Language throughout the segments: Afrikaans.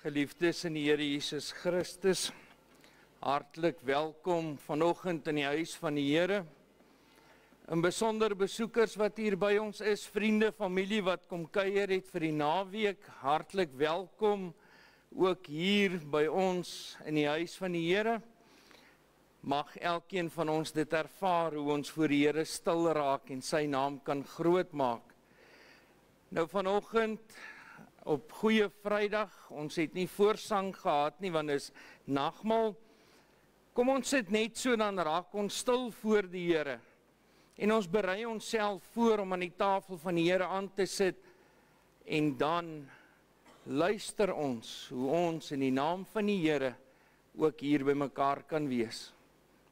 Geliefdes in die Here Jesus Christus, hartlik welkom vanoggend in die huis van die Here. In besonder besoekers wat hier by ons is, vriende, familie wat kom kuier het vir die naweek, hartlik welkom ook hier by ons in die huis van die Here. Mag elkeen van ons dit ervaar hoe ons voor die Here stil raak en sy naam kan groot maak. Nou vanoggend op Goeie Vrydag, ons het nie voorsang gehad nie, want is nagmaal. Kom ons sit net so, dan raak ons stil voor die Here. En ons berei onsself voor om aan die tafel van die Here aan te sit. En dan luister ons hoe ons in die naam van die Here ook hier by mekaar kan wees.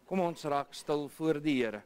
Kom ons raak stil voor die Here.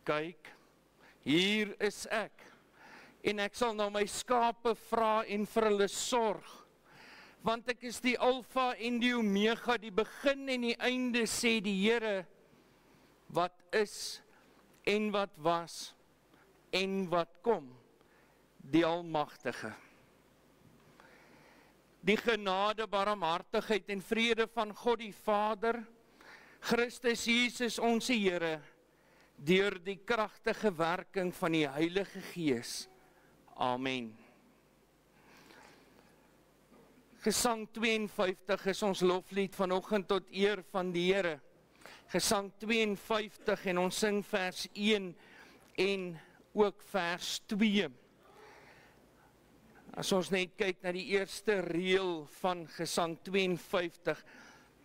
Kyk, hier is ek, en ek sal na my skape vra en vir hulle sorg, want ek is die Alfa en die Omega, die begin en die einde, sê die Here, wat is en wat was en wat kom, die Almagtige. Die genade, barmhartigheid en vrede van God die Vader, Christus Jesus ons Here, deur die kragtige werking van die Heilige Gees. Amen. Gesang 52 is ons loflied vanoggend tot eer van die Here. Gesang 52 en ons sing vers 1 en ook vers 2. As ons net kyk na die eerste reël van Gesang 52,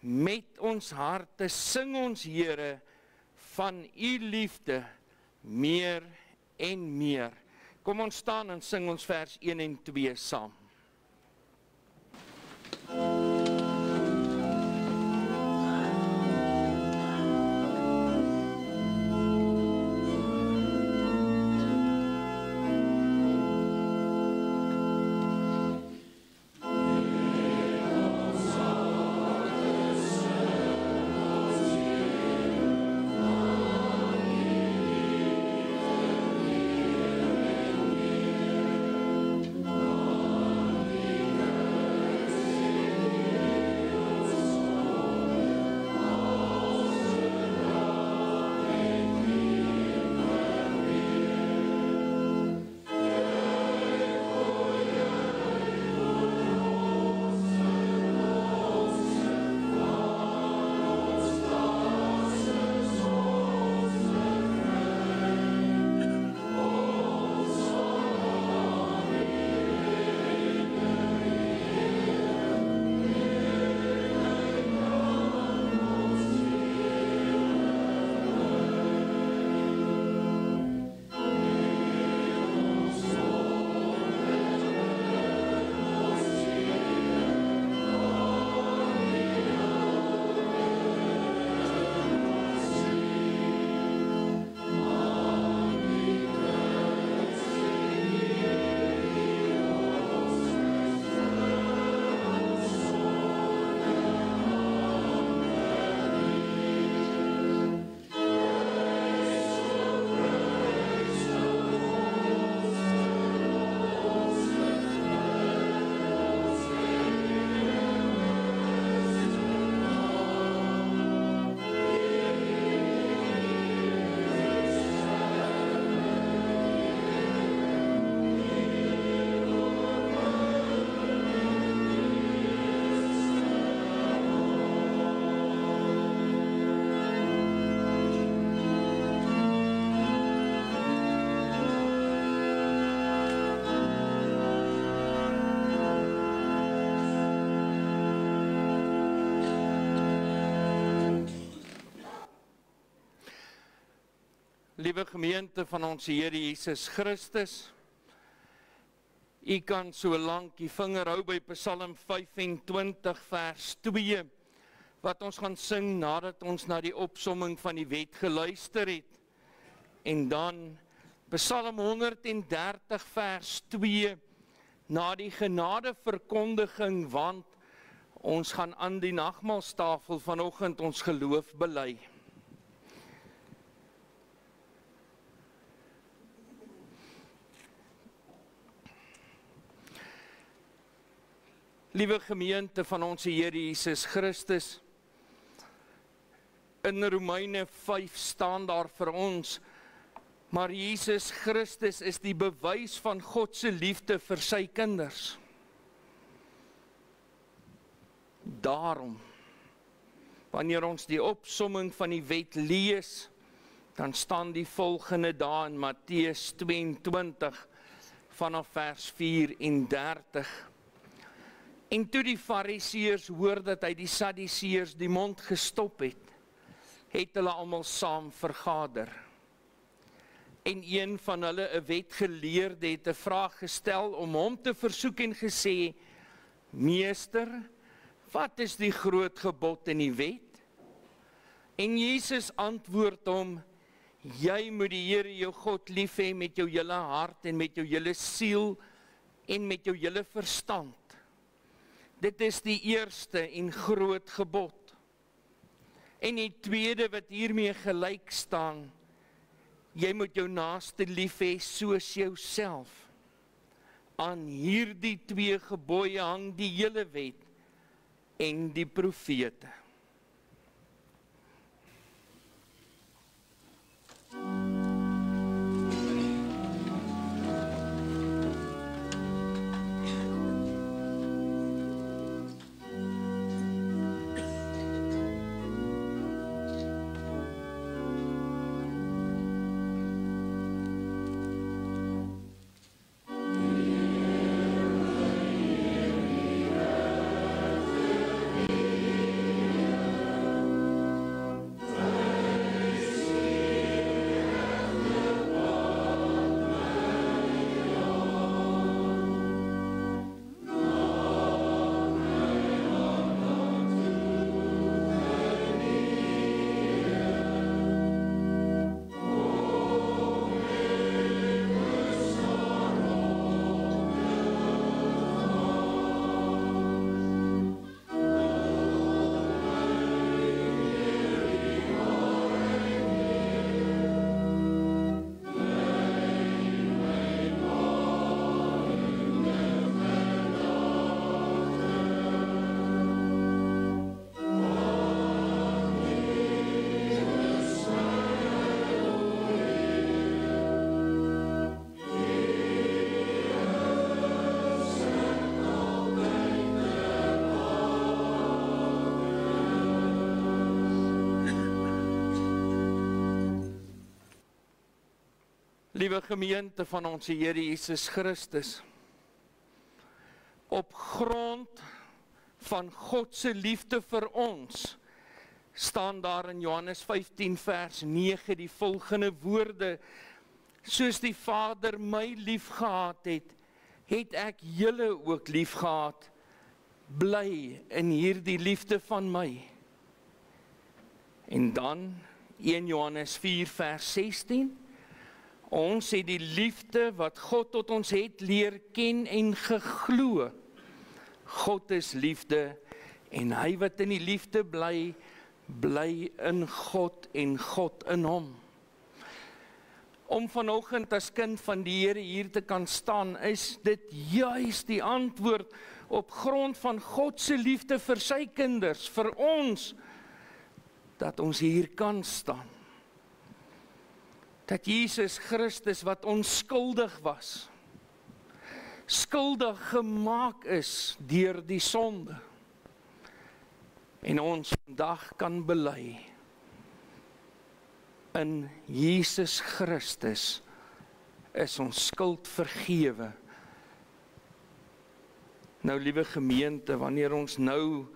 met ons harte sing ons Here, van u liefde meer en meer. Kom ons staan en sing ons vers 1 en 2 saam. Oh Liewe gemeente van ons Here Jesus Christus, u kan so lank die vinger hou by Psalm 25 vers 2, wat ons gaan sing nadat ons na die opsomming van die wet geluister het. En dan Psalm 130 vers 2, na die genadeverkondiging, want ons gaan aan die nagmaalstafel vanoggend ons geloof bely. Liewe gemeente van ons Here Jesus Christus, in Romeine 5 staan daar vir ons, maar Jesus Christus is die bewys van God se liefde vir sy kinders. Daarom, wanneer ons die opsomming van die wet lees, dan staan die volgende daar in Matteus 22 vanaf vers 34. En toe die Fariseërs hoor dat hy die Sadduseërs die mond gestop het, het hulle almal saam vergader. En een van hulle, 'n wetgeleerde, het 'n vraag gestel om hom te versoek en gesê, Meester, wat is die groot gebod in die wet? En Jesus antwoord hom, jy moet die Here jou God lief hê met jou hele hart en met jou hele siel en met jou hele verstand. Dit is die eerste en groot gebod. En die tweede wat hiermee gelyk staan, jy moet jou naaste lief hê soos jouself. Aan hierdie twee gebooie hang die hele wet en die profete. Liewe gemeente van ons Here Jesus Christus, op grond van God se liefde vir ons, staan daar in Johannes 15 vers 9 die volgende woorde, soos die Vader my lief gehad het, het ek julle ook lief gehad, bly in hierdie liefde van my. En dan 1 Johannes 4 vers 16, ons het die liefde wat God tot ons het leer ken en geglo. God is liefde en hy wat in die liefde bly, bly in God en God in hom. Om vanoggend as kind van die Here hier te kan staan, is dit juis die antwoord op grond van God se liefde vir sy kinders, vir ons, dat ons hier kan staan. Dat Jesus Christus wat onskuldig was, skuldig gemaak is deur die sonde. En ons vandag kan bely, in Jesus Christus is ons skuld vergewe. Nou liewe gemeente, wanneer ons nou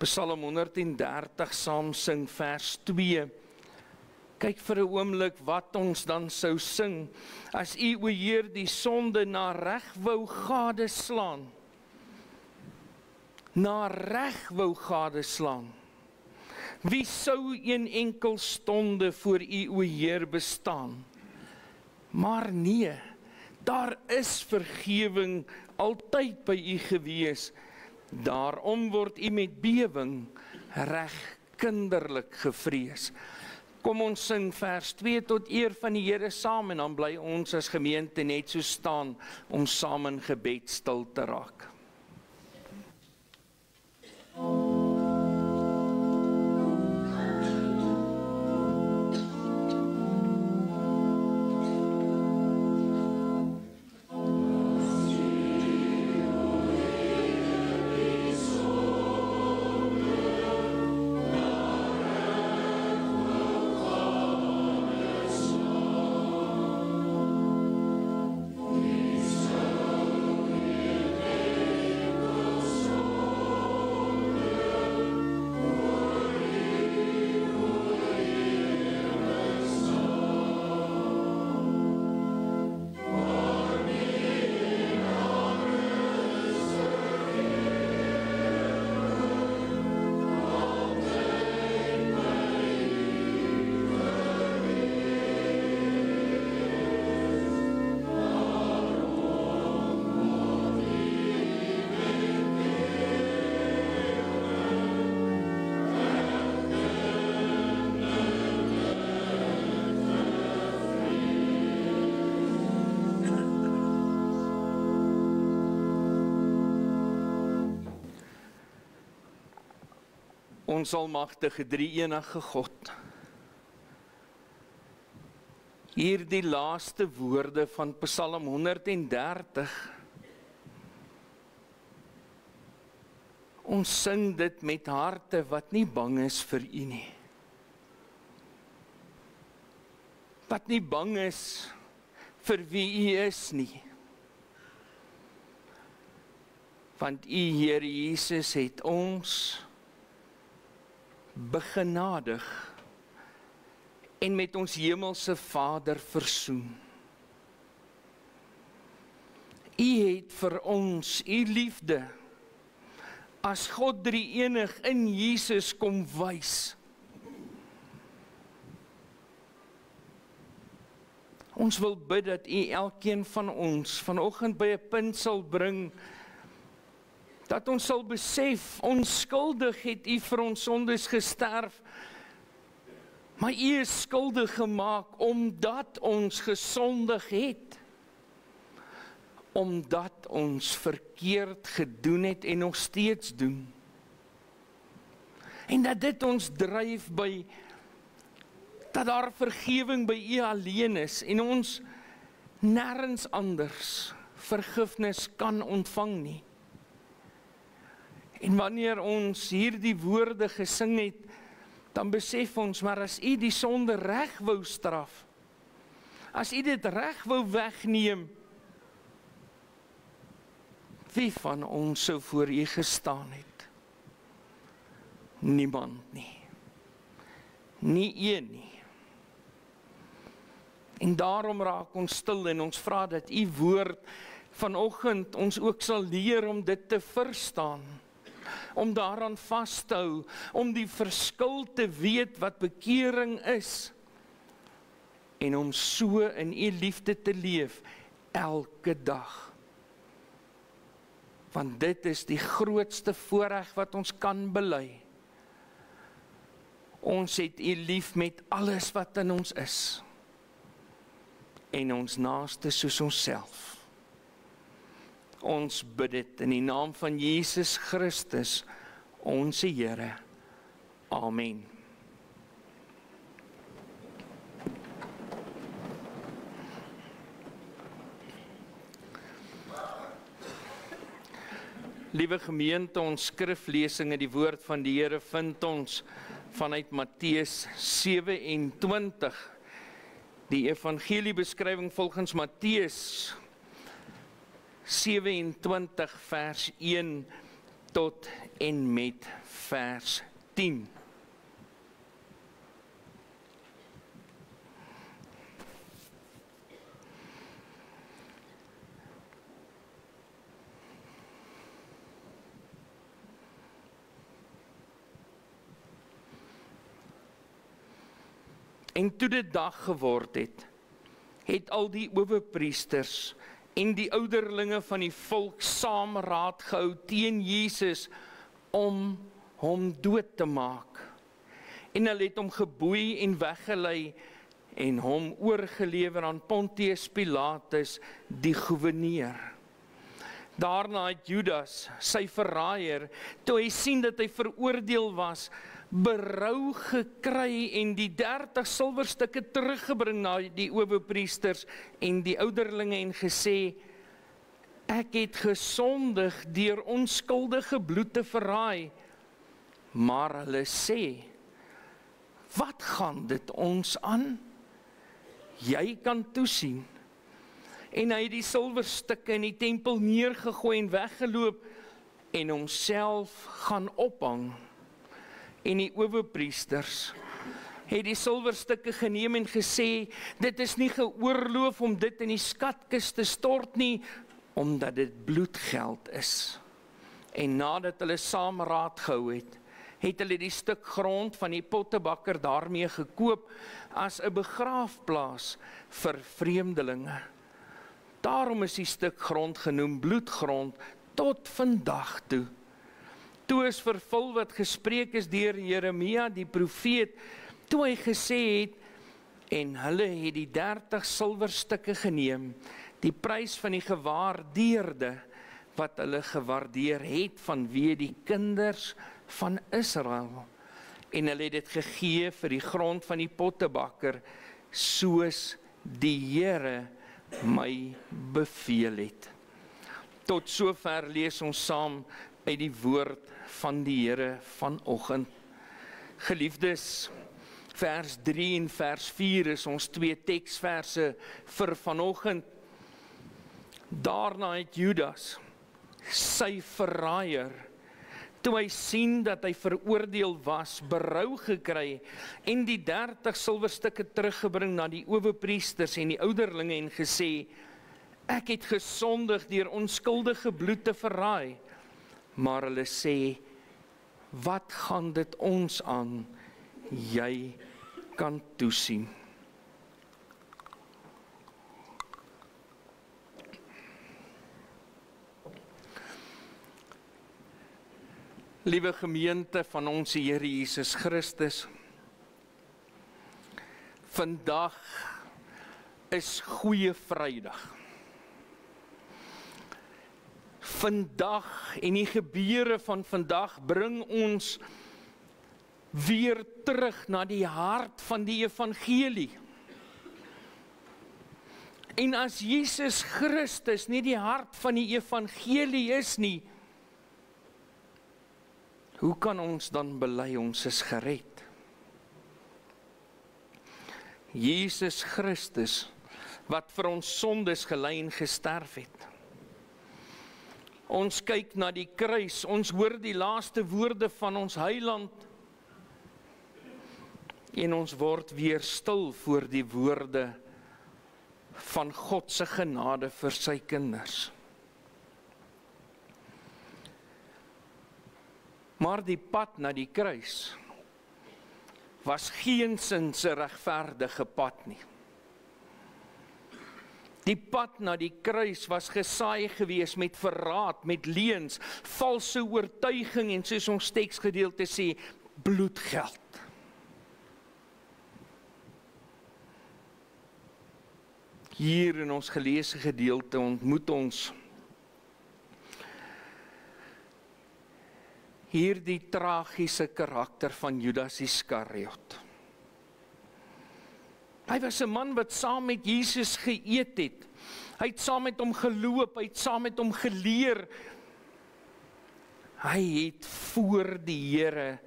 Psalm 130 saam sing vers 2, Kyk vir 'n oomblik wat ons dan sou sing, as U, o Heer, die sonde na reg wou gadeslaan. Na reg wou gadeslaan. Wie sou een enkel stonde voor U, o Heer, bestaan? Maar nee, daar is vergewing altyd by U gewees. Daarom word U met bewing reg kinderlik gevrees. Kom ons sing vers 2 tot eer van die Here saam, en dan bly ons as gemeente net so staan om saam in gebed stil te raak. Ons almagtige drie-enige God, hier die laaste woorde van Psalm 130. Ons sing dit met harte wat nie bang is vir U nie. Wat nie bang is vir wie U is nie. Want U, Here Jesus, het ons begenadig en met ons hemelse Vader versoen. U het vir ons U liefde as God drie-enig in Jesus kom wys. Ons wil bid dat U elkeen van ons vanoggend by 'n punt sal bring, dat ons sal besef, onskuldig het U vir ons sondes gesterf, maar U is skuldig gemaak omdat ons gesondig het, omdat ons verkeerd gedoen het en nog steeds doen. En dat dit ons dryf by, dat daar vergewing by U alleen is, en ons nêrens anders vergifnis kan ontvang nie. En wanneer ons hierdie woorde gesing het, dan besef ons, maar as U die sonde reg wou straf, as U dit reg wou wegneem, wie van ons sou voor U gestaan het? Niemand nie. Nie een nie. En daarom raak ons stil en ons vra dat U woord vanoggend ons ook sal leer om dit te verstaan, om daaraan vas te hou, om die verskil te weet wat bekering is, en om so in U liefde te leef elke dag. Want dit is die grootste voorreg wat ons kan bely. Ons het U lief met alles wat in ons is, en ons naaste soos onsself. Ons bid dit in die naam van Jesus Christus, onze Here. Amen. Liewe gemeente, ons skriflesing in die woord van die Here vind ons vanuit Matteus 27. Die evangeliebeskrywing volgens Matteus 27 vers 1 tot en met vers 10. En toe dit dag geword het al die owerpriesters en die ouderlinge van die volk saam raad gehou teen Jesus om hom dood te maak. En hulle het hom geboei en weggelei en hom oorgelewer aan Pontius Pilatus, die goewerneur. Daarna het Judas, sy verraaier, toe hy sien dat hy veroordeel was, berou gekry en die 30 silwerstukke teruggebring na die owerpriesters en die ouderlinge en gesê, ek het gesondig deur onskuldige bloed te verraai. Maar hulle sê, wat gaan dit ons aan? Jy kan toesien. En hy het die silwerstukke in die tempel neergegooi en weggeloop en homself gaan ophang. En die owerpriesters het die silwerstukke geneem en gesê, dit is nie geoorloof om dit in die skatkis te stort nie, omdat dit bloedgeld is. En nadat hulle saam raad gehou het hulle die stuk grond van die pottebakker daarmee gekoop as 'n begraafplaas vir vreemdelinge. Daarom is die stuk grond genoem bloedgrond tot vandag toe. Toe is vervul wat gespreek is deur Jeremia die profeet, toe hy gesê het, en hulle het die 30 silwerstukke geneem, die prys van die gewaardeerde, wat hulle gewaardeer het vanweë die kinders van Israel. En hulle het dit gegee vir die grond van die pottebakker, soos die Here my beveel het. Tot sover lees ons saam uit die woord van die Here vanoggend. Geliefdes, vers 3 en vers 4 is ons 2 teksverse vir vanoggend. Daarna het Judas, sy verraaier, toe hy sien dat hy veroordeel was, berou gekry en die 30 silwerstukke teruggebring na die owerpriesters en die ouderlinge en gesê, ek het gesondig deur onskuldige bloed te verraai. Maar hulle sê, wat gaan dit ons aan? Jy kan toesien. Liewe gemeente van ons Here Jesus Christus, vandag is Goeie Vrydag. Vandag en die gebeure van vandag bring ons weer terug na die hart van die evangelie. En as Jesus Christus nie die hart van die evangelie is nie, hoe kan ons dan bely ons is gered? Jesus Christus, wat vir ons sondes gely en gesterf het. Ons kyk na die kruis, ons hoor die laaste woorde van ons Heiland, en ons word weer stil voor die woorde van God se genade vir sy kinders. Maar die pad na die kruis was geensins 'n regverdige pad nie. Die pad na die kruis was gesaai gewees met verraad, met leuns, valse oortuiging en soos ons teksgedeelte sê, bloedgeld. Hier in ons geleesde gedeelte ontmoet ons hierdie tragiese karakter van Judas Iskariot. Hy was 'n man wat saam met Jesus geëet het. Hy het saam met hom geloop, hy het saam met hom geleer. Hy het voor die Here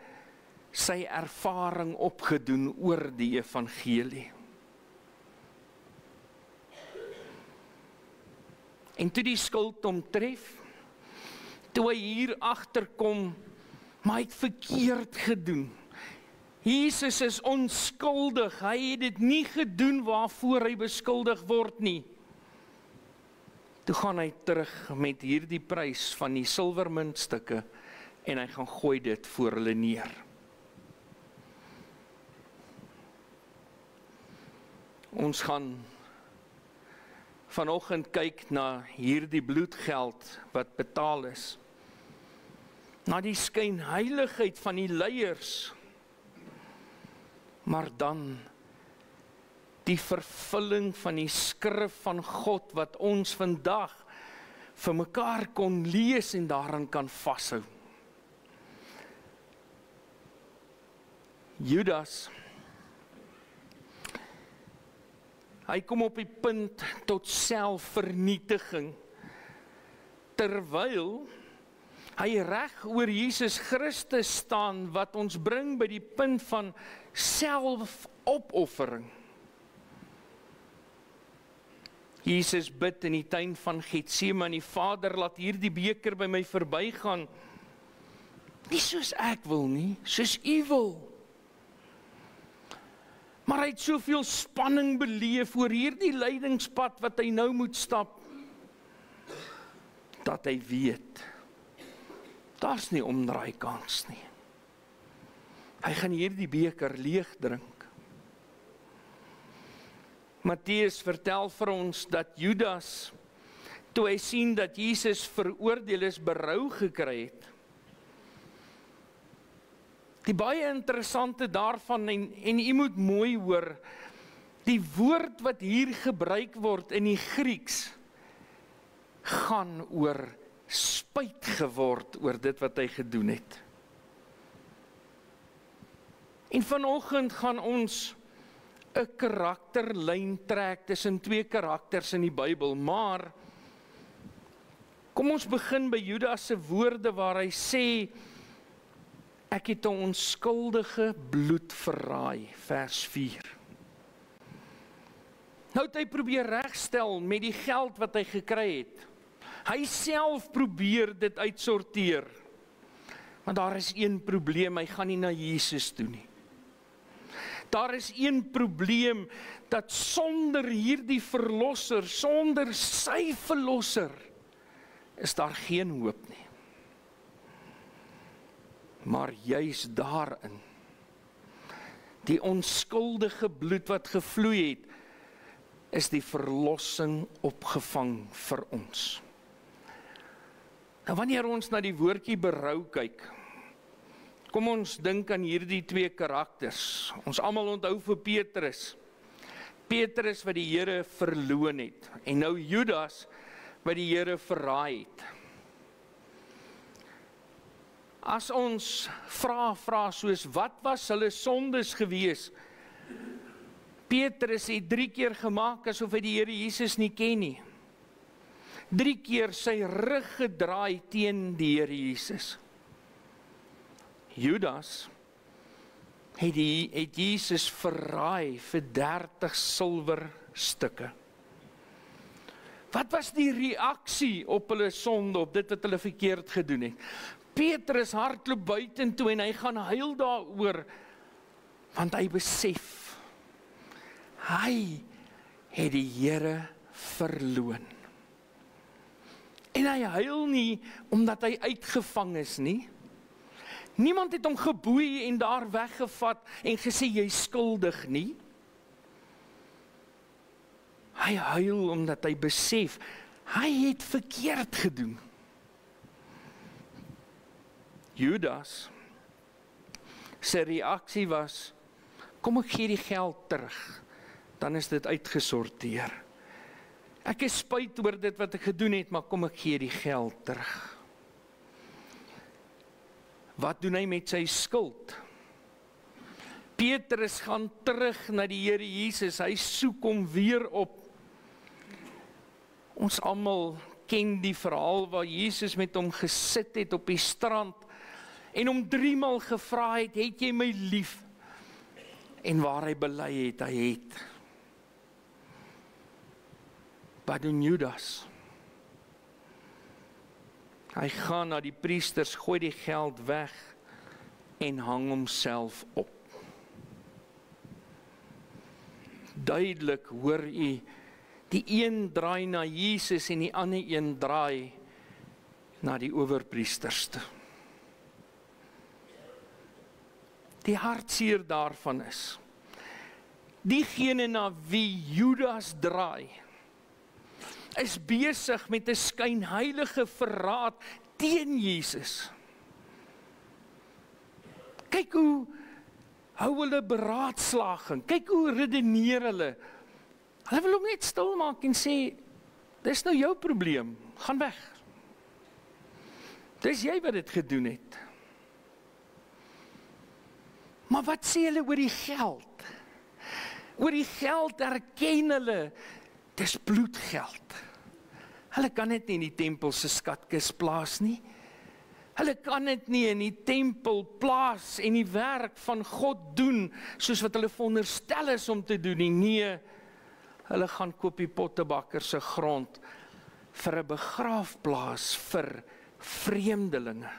sy ervaring opgedoen oor die evangelie. En toe die skuld hom tref, toe hy hier agterkom, maar hy het verkeerd gedoen. Jesus is onskuldig, hy het dit nie gedoen waarvoor hy beskuldig word nie. Toe gaan hy terug met hierdie prys van die silwermuntstukke en hy gaan gooi dit voor hulle neer. Ons gaan vanoggend kyk na hierdie bloedgeld wat betaal is. Na die skynheiligheid van die leiers. Maar dan die vervulling van die skrif van God wat ons vandag vir mekaar kon lees en daarin kan vashou. Judas, hy kom op die punt tot selfvernietiging, terwyl hy reg oor Jesus Christus staan, wat ons bring by die punt van selfopoffering. Jesus bid in die tuin van Getsemane, Vader, laat hierdie beker by my verbygaan. Nie soos ek wil nie, soos U wil. Maar hy het soveel spanning beleef oor hierdie lydingspad wat hy nou moet stap, dat hy weet, daar's nie omdraaikans nie. Hy gaan hierdie beker leeg drink. Matteus vertel vir ons dat Judas, toe hy sien dat Jesus veroordeel is, berou gekry het. Die baie interessante daarvan, en u moet mooi hoor, die woord wat hier gebruik word in die Grieks, gaan oor spyt geword oor dit wat hy gedoen het. En vanoggend gaan ons 'n karakterlyn trek tussen twee karakters in die Bybel, maar kom ons begin by Judas se woorde waar hy sê, ek het 'n onskuldige bloed verraai, vers 4. Nou het hy probeer regstel met die geld wat hy gekry het. Hy self probeer dit uitsorteer. Maar daar is een probleem, hy gaan nie na Jesus toe nie. Daar is een probleem, dat sonder hierdie verlosser, sonder sy verlosser, is daar geen hoop nie. Maar juis daarin, die onskuldige bloed wat gevloei het, is die verlossing opgevang vir ons. Nou wanneer ons na die woordjie berou kyk, kom ons dink aan hierdie twee karakters. Ons almal onthou vir Petrus. Petrus wat die Here verloon het, en nou Judas wat die Here verraai het. As ons vra soos, wat was hulle sondes gewees? Petrus het 3 keer gemaak asof hy die Here Jesus nie ken nie. 3 keer sy rug gedraai teen die Here Jesus. Judas het Jesus verraai vir 30 silwerstukke. Wat was die reaksie op hulle sonde, op dit wat hulle verkeerd gedoen het? Petrus hardloop buitentoe en hy gaan huil daaroor, want hy besef, hy het die Here verloon. En hy huil nie omdat hy uitgevang is nie. Niemand het hom geboei en daar weggevat en gesê jy skuldig nie. Hy huil omdat hy besef, hy het verkeerd gedoen. Judas sy reaksie was, kom ek gee die geld terug, dan is dit uitgesorteer. Ek is spyt oor dit wat ek gedoen het, maar kom ek gee die geld terug. Wat doen hy met sy skuld? Petrus gaan terug na die Here Jesus, hy soek hom weer op. Ons almal ken die verhaal waar Jesus met hom gesit het op die strand en hom 3 maal gevra het, het jy my lief? En waar hy bely het, hy het. Wat doen Judas? Hy gaan na die priesters, gooi die geld weg en hang homself op. Duidelik hoor u, die een draai na Jesus en die ander een draai na die owerpriesters toe. Die hartseer daarvan is, diegene na wie Judas draai, is besig met 'n skynheilige verraad teen Jesus. Kyk hoe hou hulle beraadslaging, kyk hoe redeneer hulle. Hulle wil hom net stil maak en sê, dis nou jou probleem, gaan weg. Dis jy wat dit gedoen het. Maar wat sê hulle oor die geld? Oor die geld erken hulle, dis bloedgeld. Hulle kan dit nie in die tempel se skatkis plaas nie. Hulle kan dit nie in die tempel plaas en die werk van God doen, soos wat hulle veronderstel is om te doen nie. Nee, hulle gaan koop die pottebakker se grond vir 'n begraafplaas vir vreemdelinge.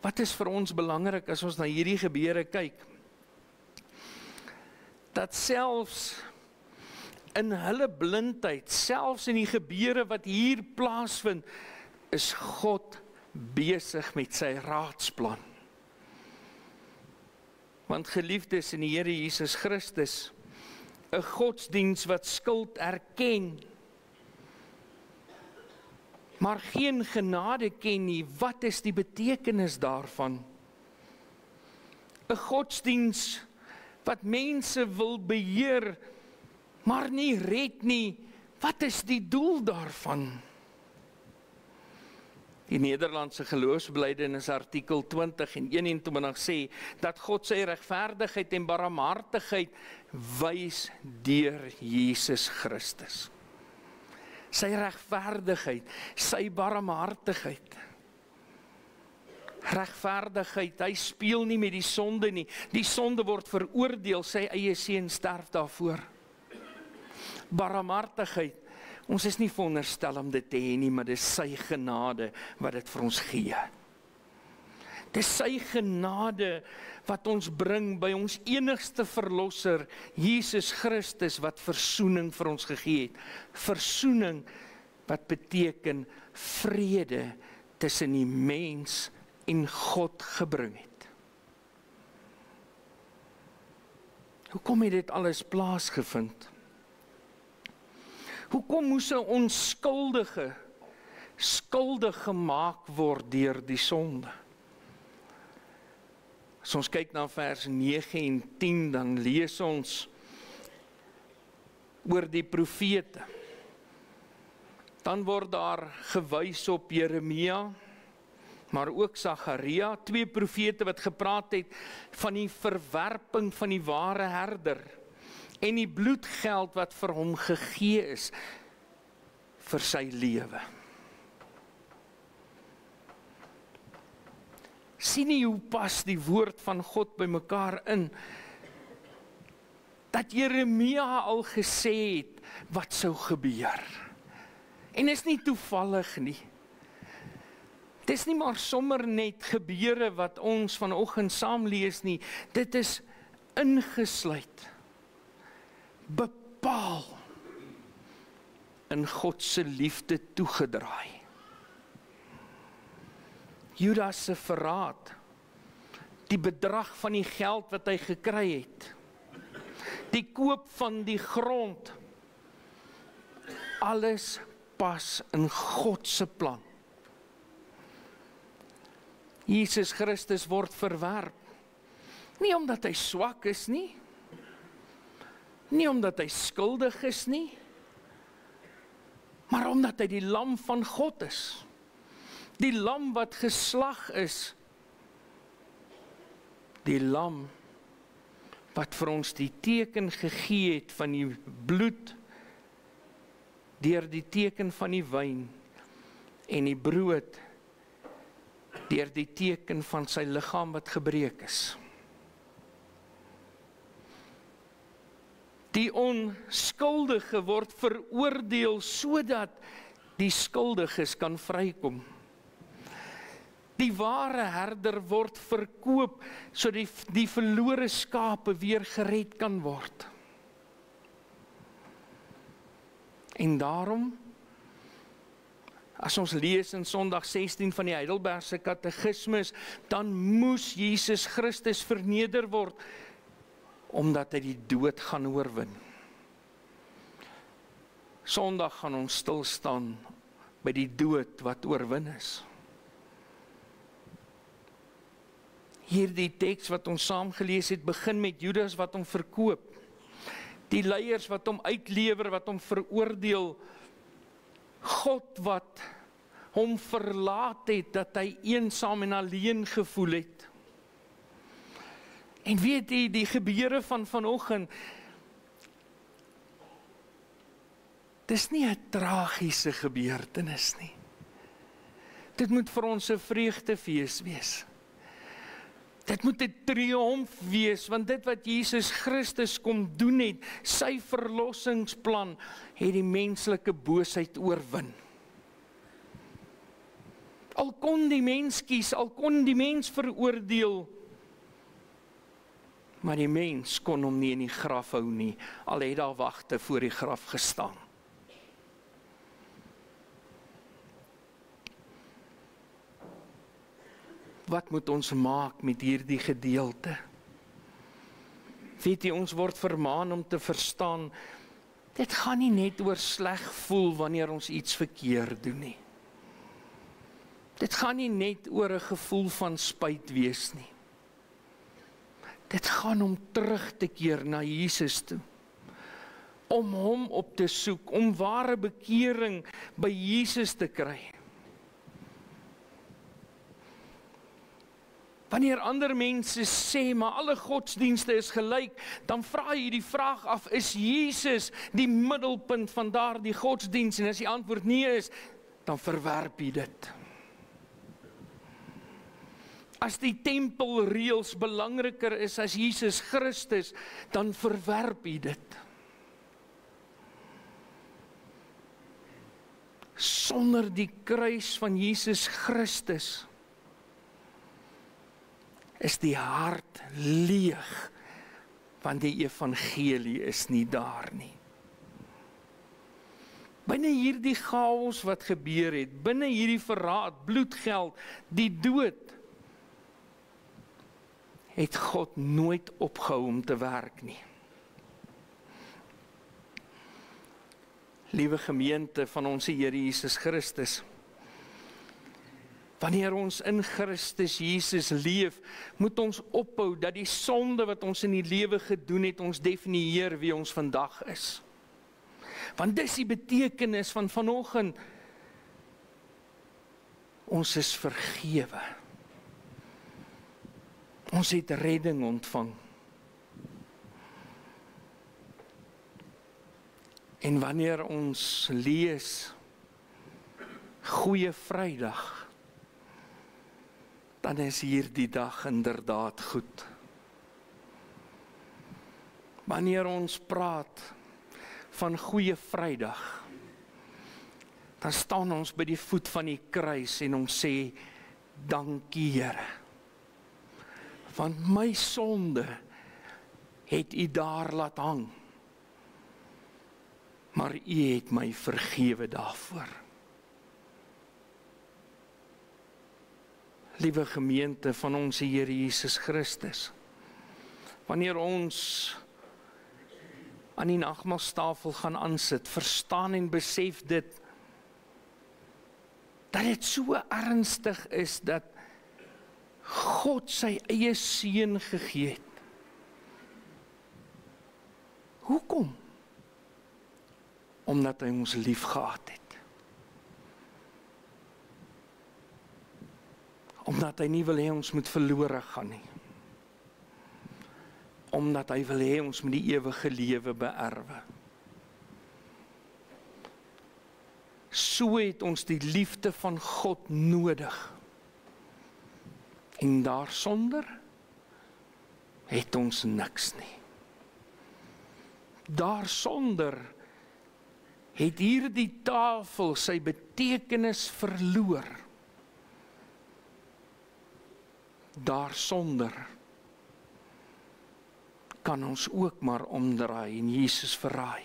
Wat is vir ons belangrik as ons na hierdie gebeure kyk? Dat selfs in hulle blindheid, selfs in die gebeure wat hier plaasvind, is God besig met sy raadsplan. Want geliefdes in die Here Jesus Christus, 'n godsdiens wat skuld erken, maar geen genade ken nie, wat is die betekenis daarvan? 'n Godsdiens wat mense wil beheer, maar nie red nie, wat is die doel daarvan? Die Nederlandse geloofsbelijdenis artikel 20 en 21 sê, dat God sy regverdigheid en barmhartigheid wys deur Jesus Christus. Sy regverdigheid, sy barmhartigheid. Regverdigheid, hy speel nie met die sonde nie. Die sonde word veroordeel, sy eie seun sterf daarvoor. Barmhartigheid, ons is nie veronderstel om dit te hê nie, maar dis sy genade wat dit vir ons gee. Dis sy genade wat ons bring by ons enigste verlosser, Jesus Christus, wat versoening vir ons gegee het. Versoening wat beteken vrede tussen die mens en God gebring het. Hoekom het dit alles plaasgevind? Hoekom moes 'n onskuldige skuldig gemaak word deur die sonde? As ons kyk na vers 9 en 10, dan lees ons oor die profete. Dan word daar gewys op Jeremia, maar ook Sagaria, 2 profete wat gepraat het van die verwerping van die ware herder en die bloedgeld wat vir hom gegee is vir sy lewe. Sien nie hoe pas die woord van God by mekaar in, dat Jeremia al gesê het wat sou gebeur. En is nie toevallig nie. Dit is nie maar sommer net gebeure wat ons vanoggend saam lees nie, dit is ingesluit, bepaal in God se liefde toegedraai. Judas se verraad, die bedrag van die geld wat hy gekry het, die koop van die grond, alles pas in God se plan. Jesus Christus word verwerp, nie omdat hy swak is nie, nie omdat hy skuldig is nie, maar omdat hy die lam van God is. Die lam wat geslag is, die lam wat vir ons die teken gegee het van die bloed, deur die teken van die wyn en die brood, deur die teken van sy liggaam wat gebreek is. Die onskuldige word veroordeel sodat die skuldiges kan vrykom. Die ware herder word verkoop sodat die verlore skape weer gered kan word. En daarom As ons lees in Sondag 16 van die Heidelbergse Katekismus, dan moes Jesus Christus verneder word, omdat hy die dood gaan oorwin. Sondag gaan ons stil staan by die dood wat oorwin is. Hierdie teks wat ons saam gelees het, begin met Judas wat hom verkoop. Die leiers wat hom uitlewer, wat hom veroordeel. God wat hom verlaat het, dat hy eensaam en alleen gevoel het. En weet jy, die gebeure van vanoggend, dis nie 'n tragiese gebeurtenis nie. Dit moet vir ons 'n vreugdefees wees. Dit moet 'n triomf wees, want dit wat Jesus Christus kom doen het, sy verlossingsplan, het die menslike boosheid oorwin. Al kon die mens kies, al kon die mens veroordeel, maar die mens kon hom nie in die graf hou nie, al het daar wagte voor die graf gestaan. Wat moet ons maak met hierdie gedeelte? Weet jy, ons word vermaan om te verstaan, dit gaan nie net oor sleg voel wanneer ons iets verkeerd doen nie. Dit gaan nie net oor 'n gevoel van spyt wees nie. Dit gaan om terug te keer na Jesus toe. Om hom op te soek, om ware bekering by Jesus te kry. Wanneer ander mense sê, maar alle godsdienste is gelyk, dan vra jy die vraag af, is Jesus die middelpunt van daardie godsdienst? En as die antwoord nie is, dan verwerp jy dit. As die tempelreëls belangriker is as Jesus Christus, dan verwerp jy dit. Sonder die kruis van Jesus Christus is die hart leeg, want die evangelie is nie daar nie. Binne hierdie chaos wat gebeur het, binne hierdie verraad, bloedgeld, die dood, het God nooit opgehou om te werk nie. Liewe gemeente van ons Here Jesus Christus, wanneer ons in Christus Jesus leef, moet ons ophou dat die sonde wat ons in die lewe gedoen het, ons definieer wie ons vandag is. Want dis die betekenis van vanoggend. Ons is vergewe. Ons het redding ontvang. En wanneer ons lees Goeie Vrydag, dan is hierdie dag inderdaad goed. Wanneer ons praat van Goeie Vrydag, dan staan ons by die voet van die kruis en ons sê, dankie Here. Want my sonde het U daar laat hang, maar U het my vergewe daarvoor. Liewe gemeente van ons Here Jesus Christus, wanneer ons aan die nagmaalstafel gaan aansit, verstaan en besef dit, dat dit so ernstig is, dat God sy eie seun gegee het. Hoekom? Omdat hy ons lief gehad het. Omdat hy nie wil hê ons moet verlore gaan nie. Omdat hy wil hê ons moet die ewige lewe beerwe. So het ons die liefde van God nodig. En daarsonder het ons niks nie. Daarsonder het hierdie tafel sy betekenis verloor. Daarsonder kan ons ook maar omdraai en Jesus verraai.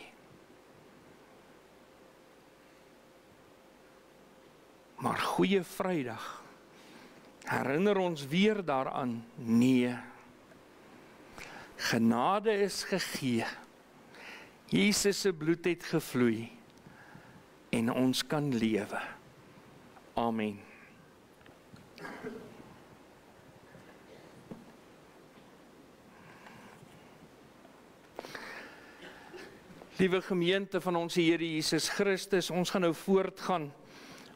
Maar Goeie Vrydag herinner ons weer daaraan, nee. Genade is gegee. Jesus se bloed het gevloei en ons kan lewe. Amen. Liewe gemeente van ons Here Jesus Christus, ons gaan nou voortgaan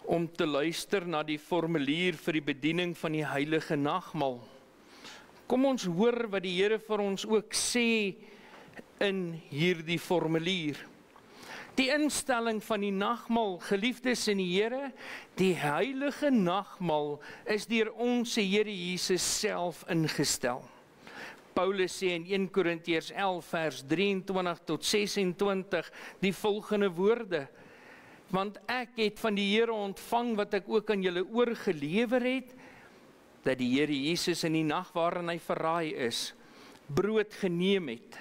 om te luister na die formulier vir die bediening van die Heilige Nagmaal. Kom ons hoor wat die Here vir ons ook sê in hierdie formulier. Die instelling van die nagmaal, geliefdes in die Here, die Heilige Nagmaal is deur ons Here Jesus self ingestel. Paulus sê in 1 Korintiërs 11 vers 23 tot 26 die volgende woorde: Want ek het van die Here ontvang wat ek ook aan julle oorgelewer het, dat die Here Jesus in die nag waarin hy verraai is, brood geneem het,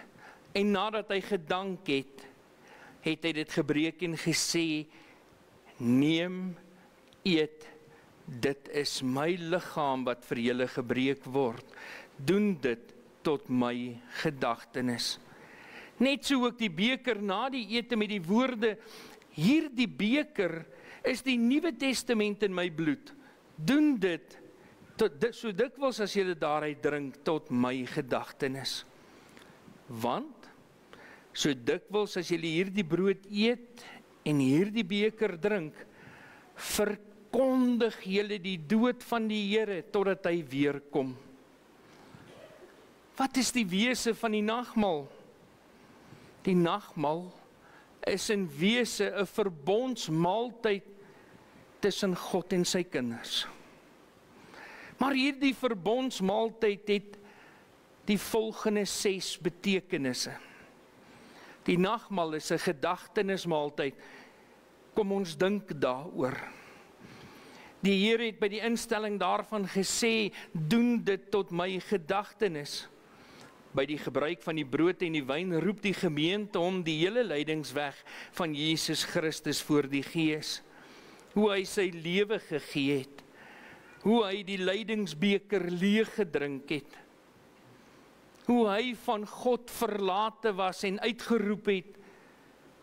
en nadat hy gedank het, het hy dit gebreek en gesê: Neem, eet, dit is my liggaam wat vir julle gebreek word. Doen dit tot my gedagtenis. Net so ook die beker na die ete met die woorde: Hierdie beker is die Nuwe Testament in my bloed. Doen dit so dikwels as julle daaruit drink tot my gedagtenis. Want so dikwels as julle hierdie brood eet en hierdie beker drink, verkondig julle die dood van die Here totdat hy weer kom. Wat is die wese van die nagmaal? Die nagmaal is in wese 'n verbondsmaaltyd tussen God en sy kinders. Maar hierdie verbondsmaaltyd het die volgende 6 betekenisse. Die nagmaal is 'n gedagtenismaaltyd. Kom ons dink daaroor. Die Here het by die instelling daarvan gesê: Doen dit tot my gedagtenis. By die gebruik van die brood en die wyn roep die gemeente hom die hele lydingsweg van Jesus Christus voor die Gees. Hoe hy sy lewe gegee het. Hoe hy die lydingsbeker leeg gedrink het. Hoe hy van God verlate was en uitgeroep het: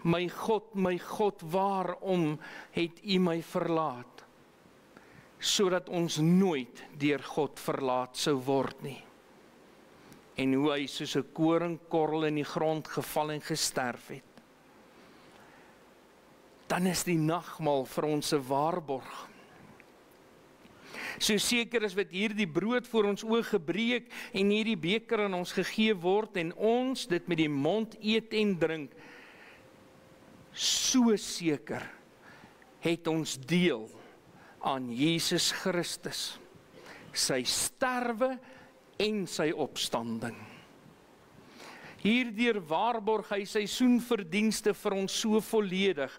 My God, waarom het U my verlaat? Sodat ons nooit deur God verlaat sou word nie. En hoe hy soos 'n koringkorrel in die grond geval en gesterf het. Dan is die nagmaal vir ons 'n waarborg. So seker as wat hierdie brood voor ons oë gebreek en hierdie beker aan ons gegee word en ons dit met die mond eet en drink, so seker het ons deel aan Jesus Christus, sy sterwe en sy opstanding. Hierdeur waarborg hy sy soenverdienste vir ons so volledig,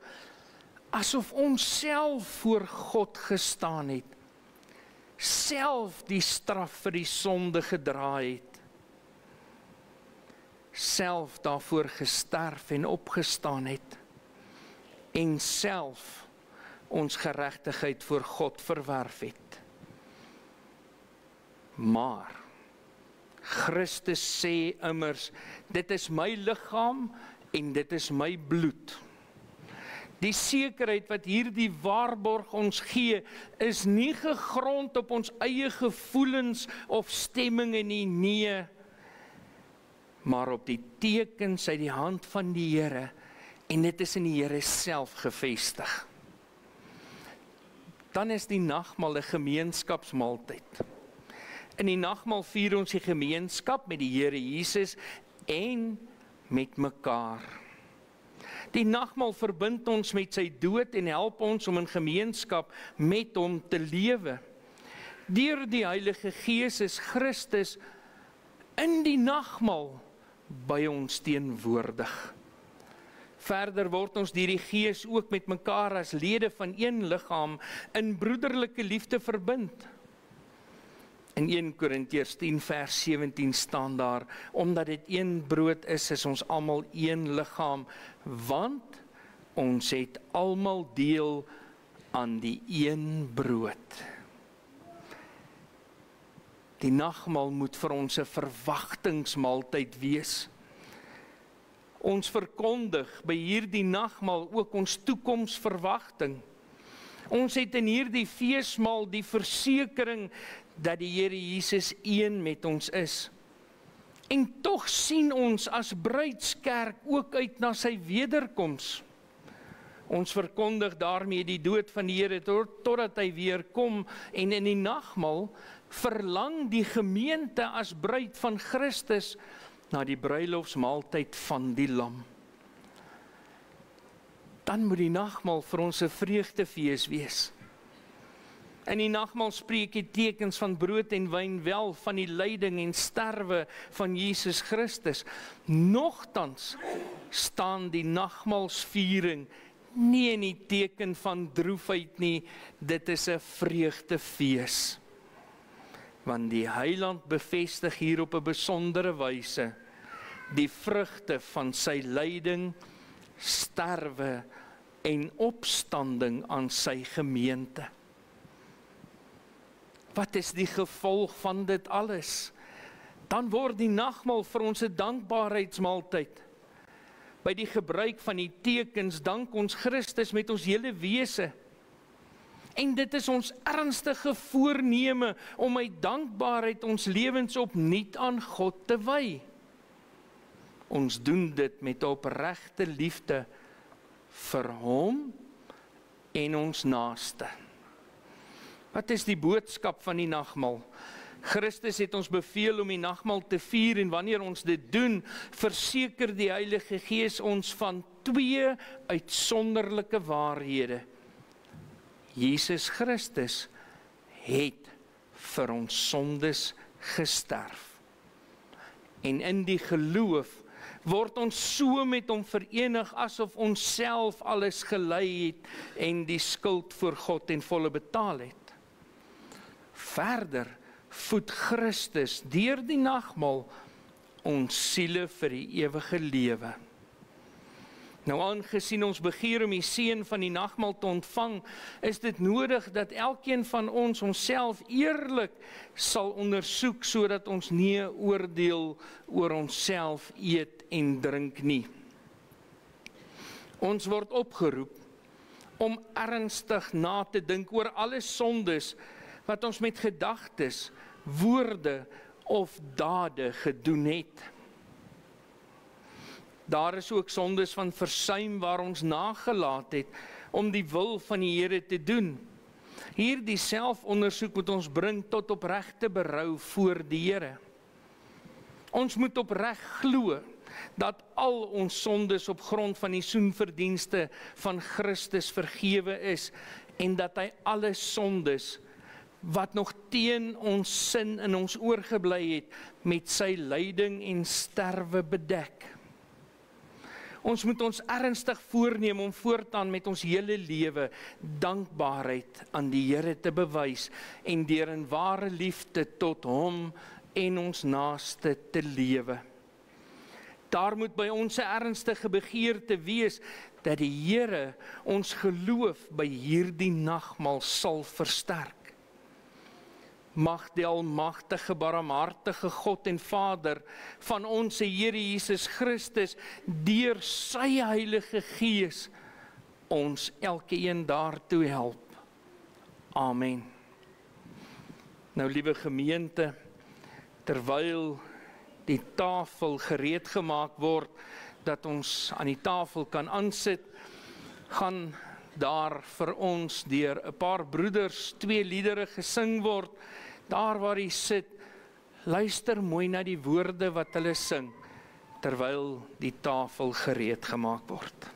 asof ons self voor God gestaan het, self die straf vir die sonde gedra het, self daarvoor gesterf en opgestaan het, en self ons geregtigheid voor God verwerf het. Maar Christus sê immers: Dit is my liggaam en dit is my bloed. Die sekerheid wat hierdie waarborg ons gee, is nie gegrond op ons eie gevoelens of stemminge nie, nee, maar op die tekens uit die hand van die Here, en dit is in die Here self gevestig. Dan is die nagmaal 'n gemeenskapsmaaltyd. In die nagmaal vier ons die gemeenskap met die Here Jesus en met mekaar. Die nagmaal verbind ons met sy dood en help ons om in gemeenskap met hom te lewe. Deur die Heilige Gees is Christus in die nagmaal by ons teenwoordig. Verder word ons deur die Gees ook met mekaar as lede van een liggaam in broederlike liefde verbind. In 1 Korintiërs 10 vers 17 staan daar: Omdat dit een brood is ons almal een liggaam, want ons het almal deel aan die een brood. Die nagmaal moet vir ons 'n verwagtingsmaaltyd wees. Ons verkondig by hierdie nagmaal ook ons toekomsverwagting. Ons het in hierdie feesmaal die versekering dat die Here Jesus een met ons is. En tog sien ons as bruidskerk ook uit na sy wederkoms. Ons verkondig daarmee die dood van die Here totdat hy weer kom, en in die nagmaal verlang die gemeente as bruid van Christus na die bruilofsmaaltyd van die Lam. Dan moet die nagmaal vir ons 'n vreugdefees wees. In die nagmaal spreek die tekens van brood en wyn wel van die lyding en sterwe van Jesus Christus. Nogtans staan die nagmaalsviering nie in die teken van droefheid nie, dit is 'n vreugdefees. Want die Heiland bevestig hier op 'n besondere wyse die vrugte van sy lyding, sterwe en opstanding aan sy gemeente. Wat is die gevolg van dit alles? Dan word die nagmaal vir ons 'n dankbaarheidsmaaltyd. By die gebruik van die tekens dank ons Christus met ons hele wese. En dit is ons ernstige voorneme om uit dankbaarheid ons lewens opnuut aan God te wy. Ons doen dit met opregte liefde vir hom en ons naaste. Wat is die boodskap van die nagmaal? Christus het ons beveel om die nagmaal te vier, en wanneer ons dit doen, verseker die Heilige Gees ons van twee uitsonderlike waarhede. Jesus Christus het vir ons sondes gesterf. En in die geloof word ons so met hom verenig asof ons self alles gelei het en die skuld voor God ten volle betaal het. Verder voed Christus deur die nagmaal ons siele vir die ewige lewe. Nou aangesien ons begeer om die seën van die nagmaal te ontvang, is dit nodig dat elkeen van ons onsself eerlik sal ondersoek, sodat ons nie 'n oordeel oor onsself eet en drink nie. Ons word opgeroep om ernstig na te dink oor alle sondes wat ons met gedagtes, woorde of dade gedoen het. Daar is ook sondes van versuim waar ons nagelaat het om die wil van die Here te doen. Hierdie selfondersoek moet ons bring tot opregte berou voor die Here. Ons moet opreg glo dat al ons sondes op grond van die soenverdienste van Christus vergewe is, en dat hy alle sondes wat nog teen ons sin in ons oorgebly het, met sy lyding en sterwe bedek. Ons moet ons ernstig voorneem om voortaan met ons hele lewe dankbaarheid aan die Here te bewys en deur in ware liefde tot hom en ons naaste te lewe. Daar moet by ons 'n ernstige begeerte wees dat die Here ons geloof by hierdie nagmaal sal versterk. Mag die almagtige, barmhartige God en Vader van ons Here Jesus Christus deur sy Heilige Gees ons elkeen daartoe help. Amen. Nou, liewe gemeente, terwyl die tafel gereed gemaak word, dat ons aan die tafel kan aansit, gaan daar vir ons deur 'n paar broeders 2 liedere gesing word. Daar waar jy sit, luister mooi na die woorde wat hulle sing, terwyl die tafel gereed gemaak word.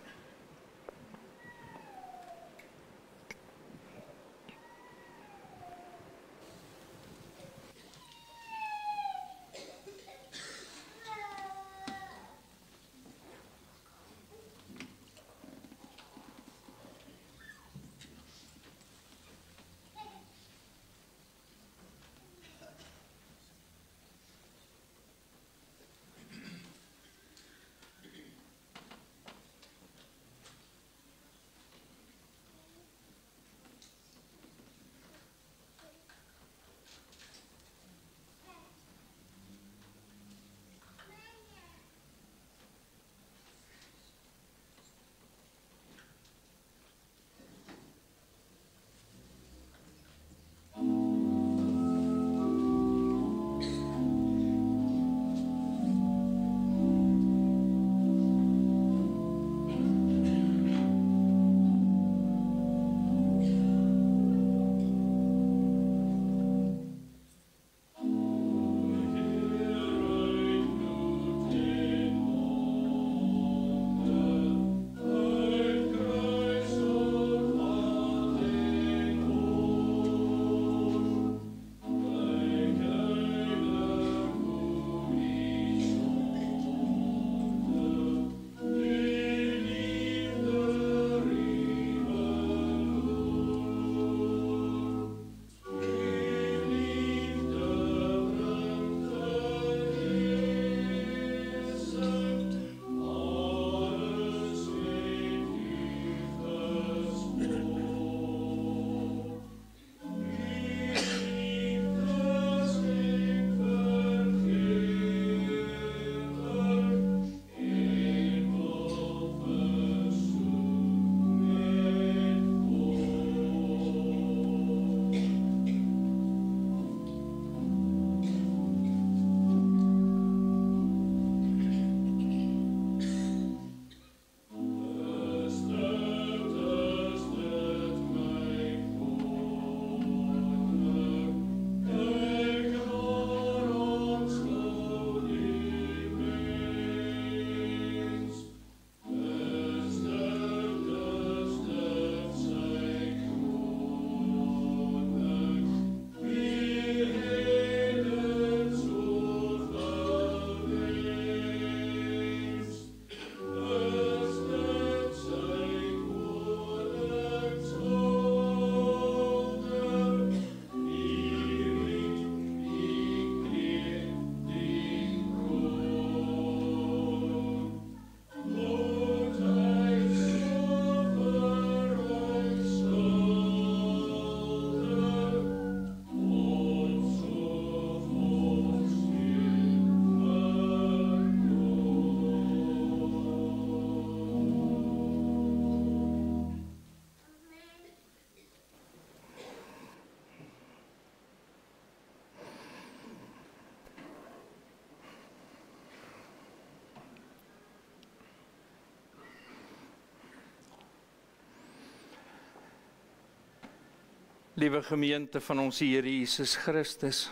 Liewe gemeente van ons Here Jesus Christus,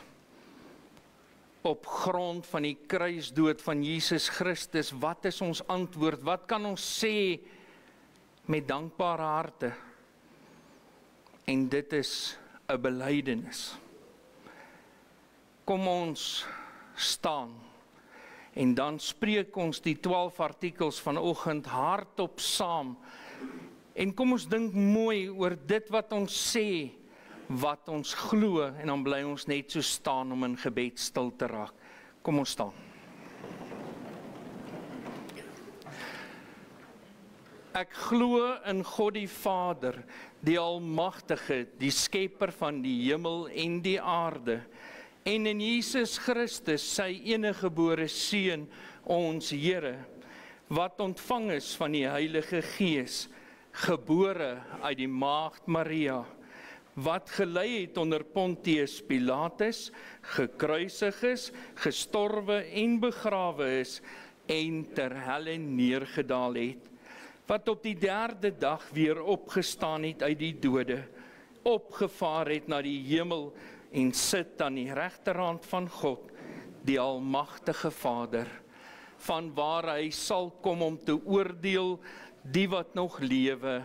op grond van die kruisdood van Jesus Christus, wat is ons antwoord? Wat kan ons sê met dankbare harte? En dit is 'n belydenis. Kom ons staan en dan spreek ons die 12 artikels vanoggend hardop saam. En kom ons dink mooi oor dit wat ons sê, wat ons glo, en dan bly ons net so staan om in gebed stil te raak. Kom ons staan. Ek glo in God die Vader, die Almagtige, die Skepper van die hemel en die aarde, en in Jesus Christus, sy eniggebore Seun, ons Here, wat ontvang is van die Heilige Gees, gebore uit die Maagd Maria, wat gelei het onder Pontius Pilatus, gekruisig is, gestorwe en begrawe is, en ter helle neergedaal het, wat op die 3de dag weer opgestaan het uit die dode, opgevaar het na die hemel, en sit aan die regterhand van God, die Almagtige Vader, van waar hy sal kom om te oordeel die wat nog lewe,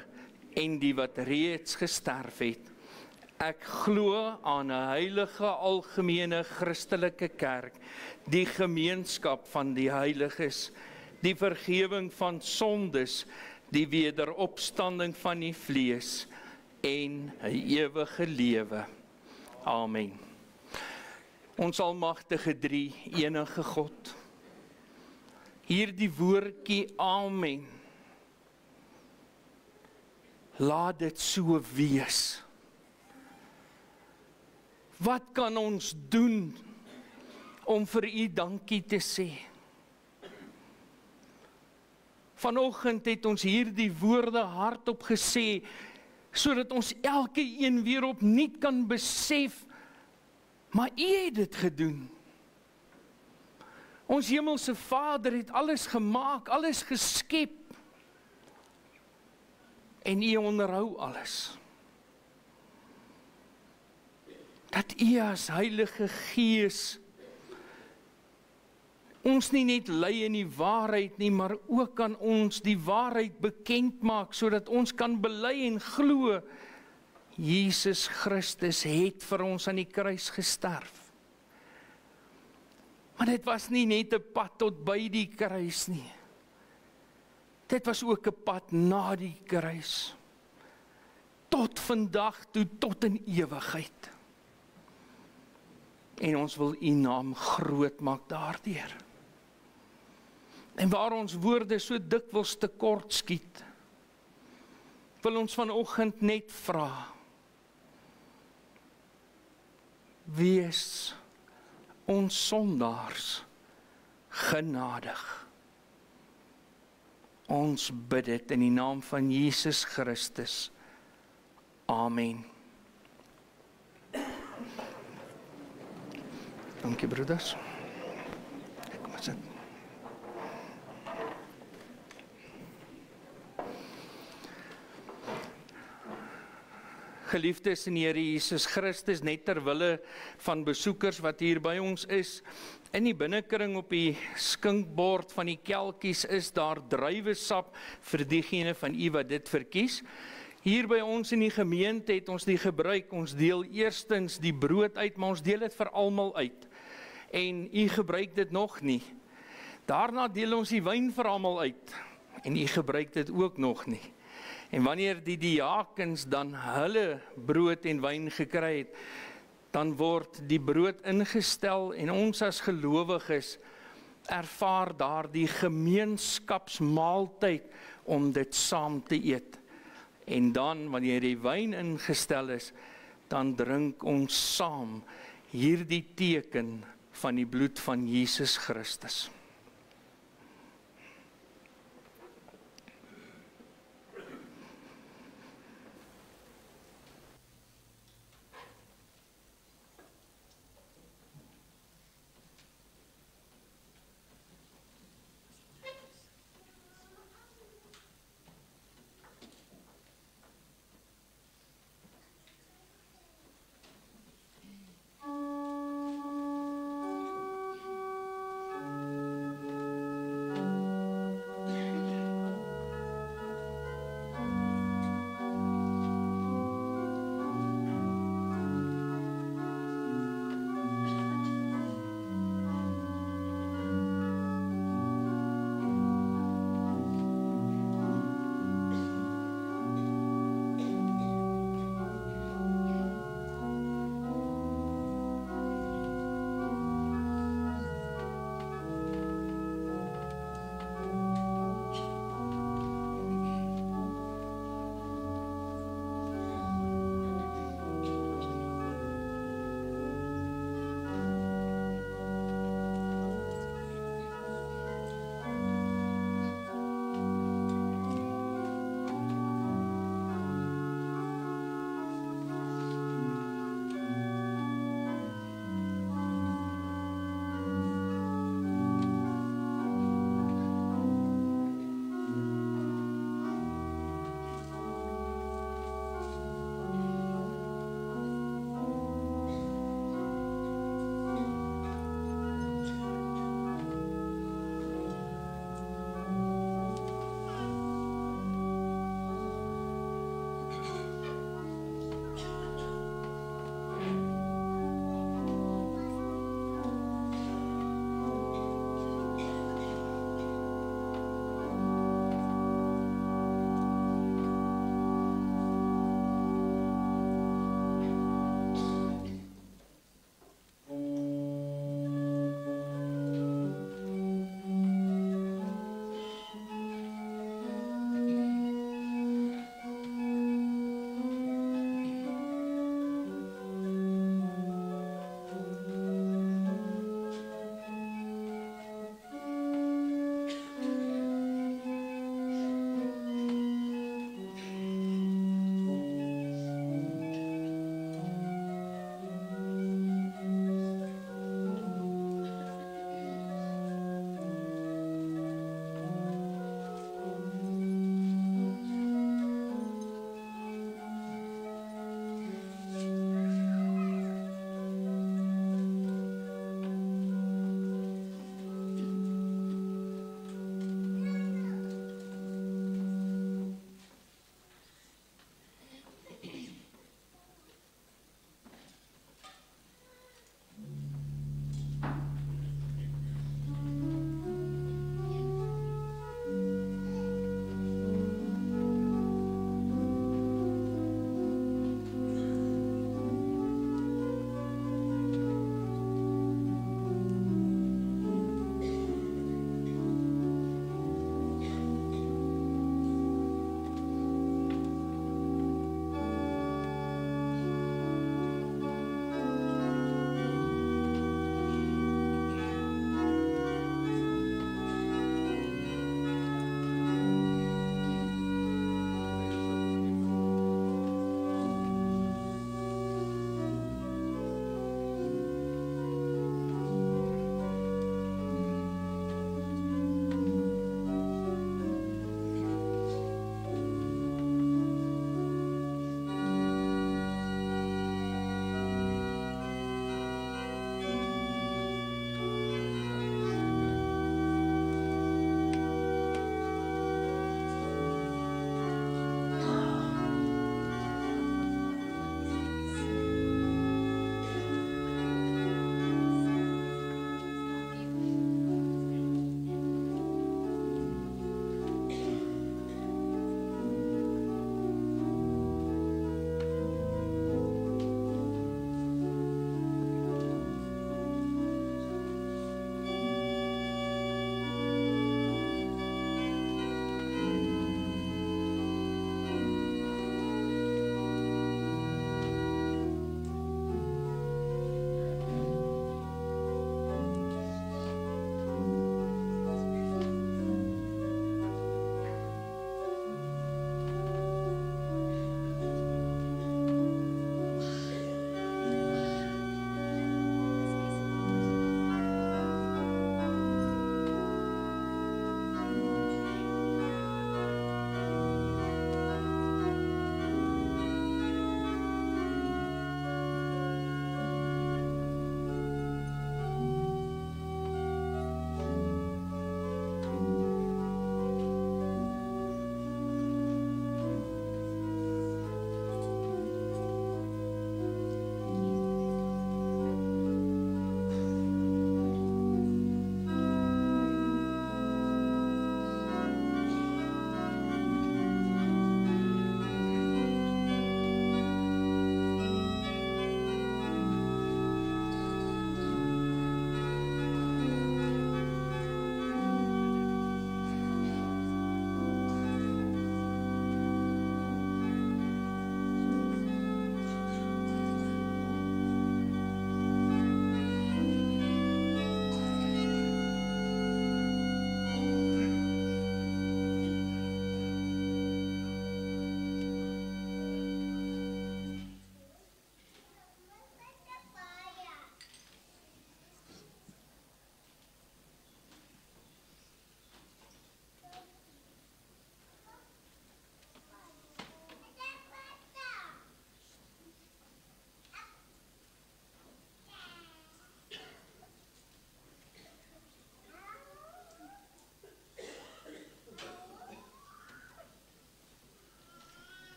en die wat reeds gesterf het. Ek glo aan 'n heilige algemene Christelike kerk, die gemeenskap van die heiliges, die vergewing van sondes, die wederopstanding van die vlees en 'n ewige lewe. Amen. Ons almagtige drie enige God. Hierdie woordjie amen. Laat dit so wees. Wat kan ons doen om vir U dankie te sê? Vanoggend het ons hierdie woorde hardop gesê, sodat ons elke een weer opnuut kan besef, maar U het dit gedoen. Ons hemelse Vader het alles gemaak, alles geskep, en U onderhou alles. Dat U as Heilige Gees ons nie net lei in die waarheid nie, maar ook aan ons die waarheid bekend maak, sodat ons kan bely en glo, Jesus Christus het vir ons aan die kruis gesterf. Maar dit was nie net 'n pad tot by die kruis nie. Dit was ook 'n pad na die kruis. Tot vandag toe, tot in ewigheid. En ons wil U naam groot maak daardeur. En waar ons woorde so dikwels tekort skiet, wil ons vanoggend net vra, wees ons sondaars genadig. Ons bid dit in die naam van Jesus Christus. Amen. Dankie broeders. Kom maar sit. Geliefdes in die Here Jesus Christus, net ter wille van besoekers wat hier by ons is, in die binnekring op die skinkbord van die kelkies is daar druiwesap vir diegene van u wat dit verkies. Hier by ons in die gemeente het ons die gebruik, ons deel eerstens die brood uit, maar ons deel dit vir almal uit. En u gebruik dit nog nie. Daarna deel ons die wyn vir almal uit, en u gebruik dit ook nog nie. En wanneer die diakens dan hulle brood en wyn gekry het, dan word die brood ingestel en ons as gelowiges ervaar daar die gemeenskapsmaaltyd om dit saam te eet. En dan, wanneer die wyn ingestel is, dan drink ons saam hierdie teken van die bloed van Jesus Christus.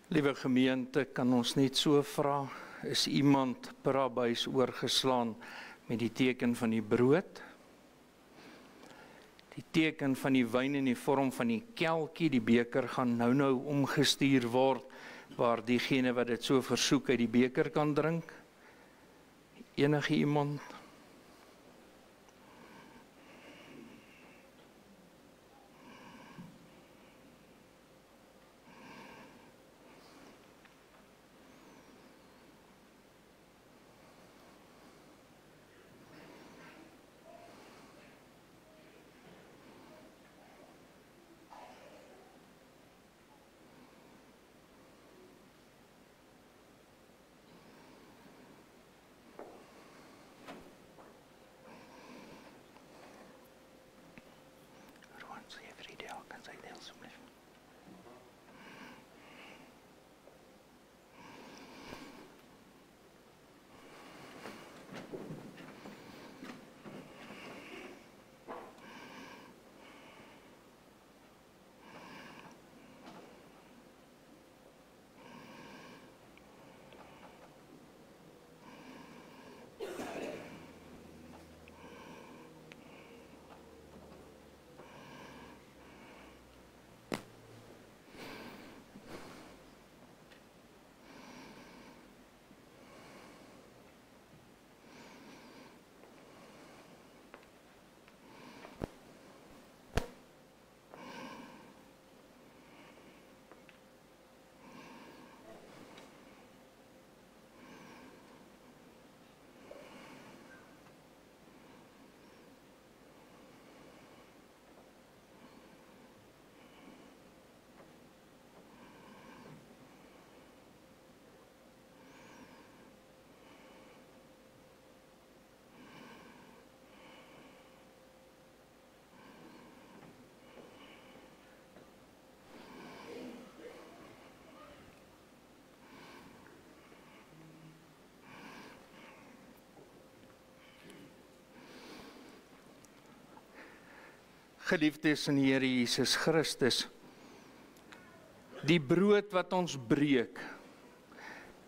Liewe gemeente, kan ons net so vra, is iemand parabuis oorgeslaan met die teken van die brood? Die teken van die wyn in die vorm van die kelkie, die beker gaan nou omgestuur word, waar diegene wat dit so versoek uit die beker kan drink? Enige iemand? Geliefdes in die Here Jesus Christus, die brood wat ons breek,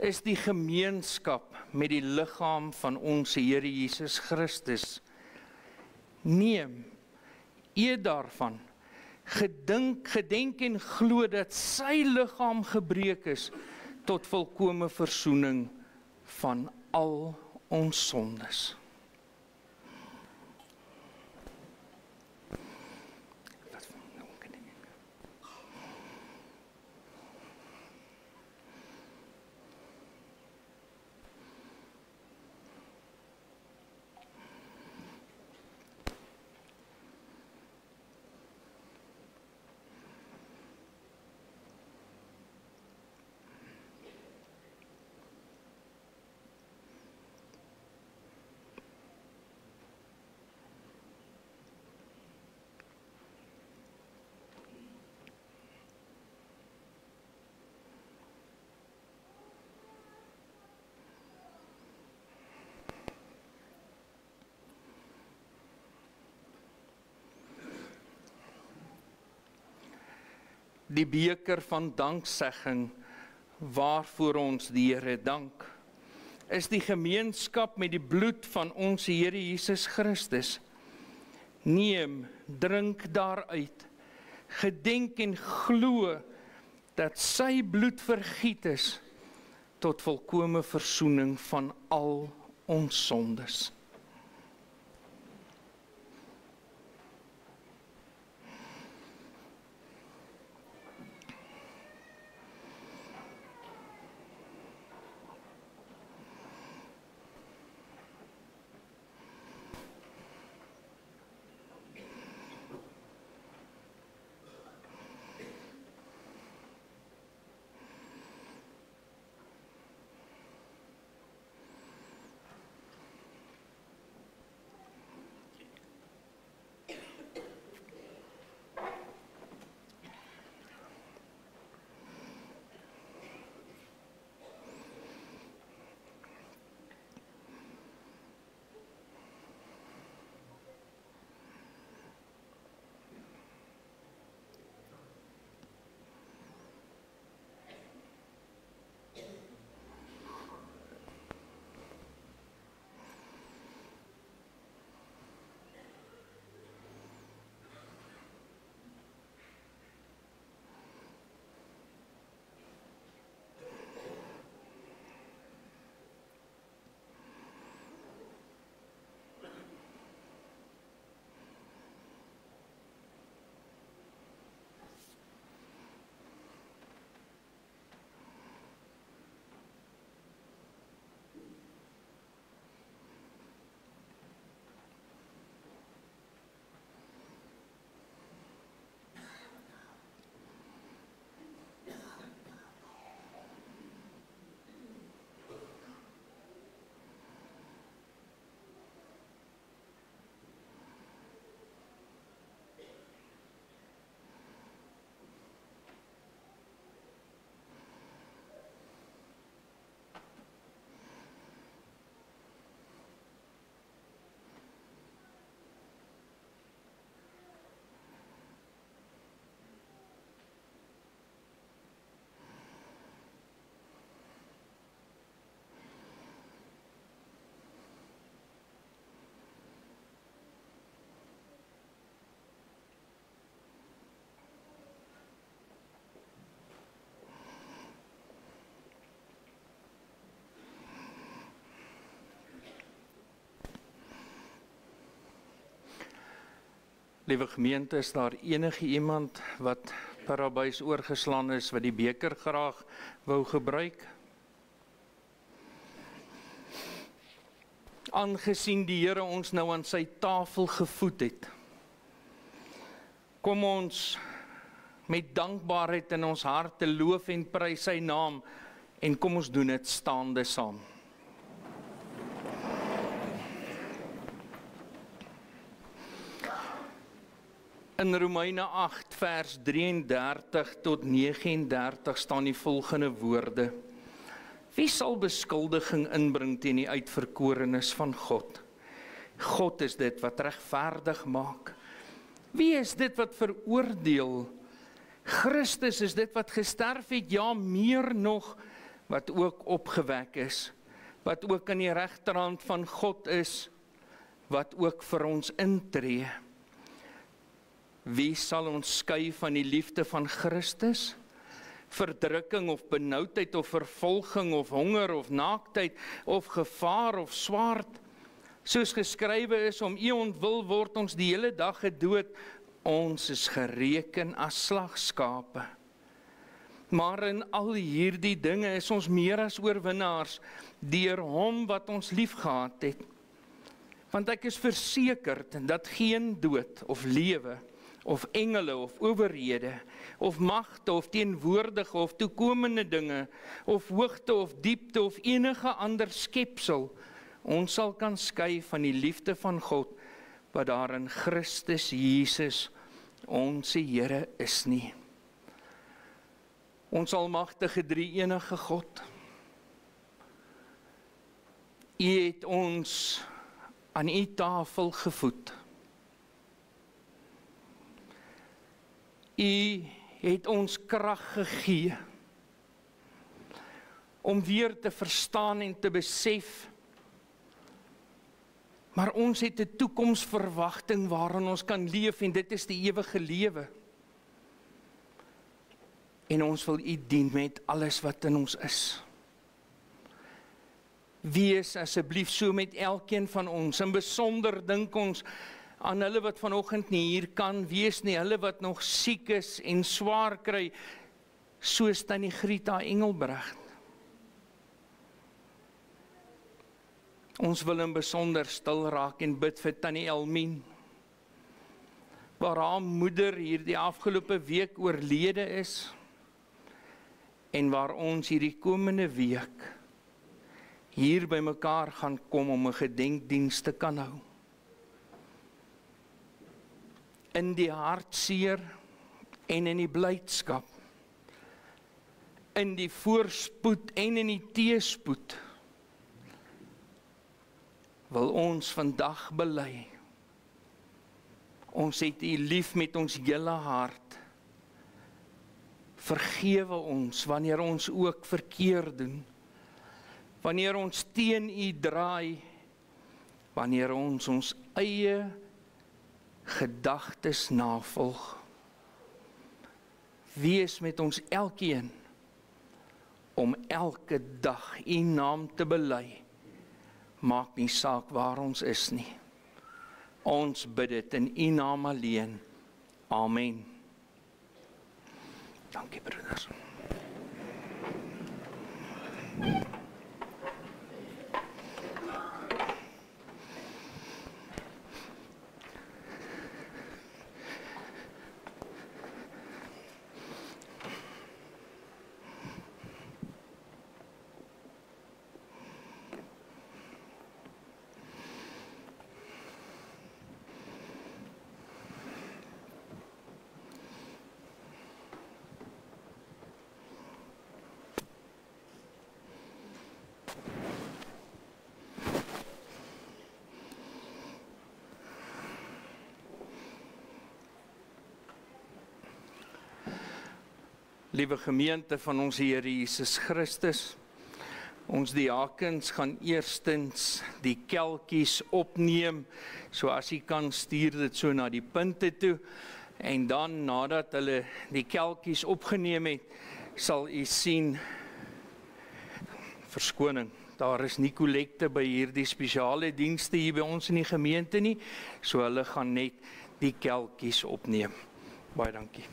is die gemeenskap met die liggaam van ons Here Jesus Christus. Neem, eet daarvan, gedenk en glo dat sy liggaam gebreek is tot volkome versoening van al ons sondes. Die beker van danksegging, waarvoor ons die Here dank, is die gemeenskap met die bloed van ons Here Jesus Christus. Neem, drink daaruit, gedenk en glo dat sy bloed vergiet is tot volkome versoening van al ons sondes. Liewe gemeente, is daar enige iemand wat parabuis oorgeslaan is, wat die beker graag wou gebruik? Aangesien die Here ons nou aan sy tafel gevoed het, kom ons met dankbaarheid in ons harte loof en prys sy naam, en kom ons doen dit staande saam. In Romeine 8 vers 33 tot 39 staan die volgende woorde: Wie sal beskuldiging inbring teen die uitverkorenes van God? God is dit wat regverdig maak. Wie is dit wat veroordeel? Christus is dit wat gesterf het, ja meer nog, wat ook opgewek is, wat ook aan die regterhand van God is, wat ook vir ons intree. Wie sal ons skei van die liefde van Christus? Verdrukking of benoudheid of vervolging of honger of naaktheid of gevaar of swaard. Soos geskrywe is, om U ontwil word ons die hele dag gedood. Ons is gereken as slagskape. Maar in al hierdie dinge is ons meer as oorwinnaars deur Hom wat ons liefgehad het. Want ek is versekerd dat geen dood of lewe, of engele, of owerhede, of magte, of teenwoordige, of toekomende dinge, of hoogte, of diepte, of enige ander skepsel, ons sal kan skei van die liefde van God, wat daar in Christus Jesus, ons Here is nie. Ons almagtige drie-enige God, U het ons aan U tafel gevoed. U het ons krag gegee om weer te verstaan en te besef, maar ons het 'n toekomsverwagting waarin ons kan leef, en dit is die ewige lewe. En ons wil U dien met alles wat in ons is. Wees asseblief so met elkeen van ons, en besonder dink ons aan hulle wat vanoggend nie hier kan wees nie, hulle wat nog siek is en swaar kry, soos Tannie Grieta Engelbrecht. Ons wil in besonder stil raak en bid vir Tannie Elmien, waar haar moeder hier die afgelope week oorlede is, en waar ons hierdie komende week hier by mekaar gaan kom om 'n gedenkdiens te kan hou. In die hartseer en in die blydskap, in die voorspoed en in die teëspoed, wil ons vandag bely. Ons het U lief met ons hele hart. Vergewe ons wanneer ons ook verkeerd doen, wanneer ons teen U draai, wanneer ons eie gedagtes navolg. Wees met ons elkeen om elke dag U naam te bely. Maak nie saak waar ons is nie. Ons bid dit in U naam alleen. Amen. Dankie broeders. Liewe gemeente van ons Here Jesus Christus, ons diakens gaan eerstens die kelkies opneem, so as jy kan stuur dit so na die punte toe, en dan nadat hulle die kelkies opgeneem het, sal jy sien, verskoning, daar is nie kollekte by hierdie spesiale dienste hier by ons in die gemeente nie, so hulle gaan net die kelkies opneem. Baie dankie.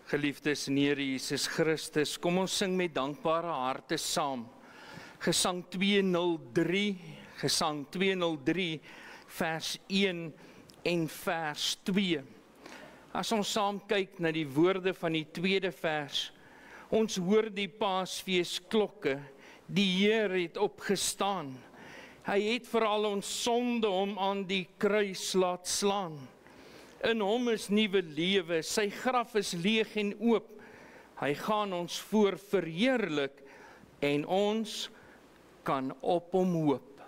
Geliefdes in Here Jesus Christus, kom ons sing met dankbare harte saam. Gesang 203, Gesang 203, vers 1 en vers 2. As ons saam kyk na die woorde van die tweede vers, ons hoor die Paasfees klokke, die Heer het opgestaan. Hy het vir al ons sonde hom aan die kruis laat slaan. In hom is nuwe lewe, sy graf is leeg en oop. Hy gaan ons voor verheerlik en ons kan op hom hoop.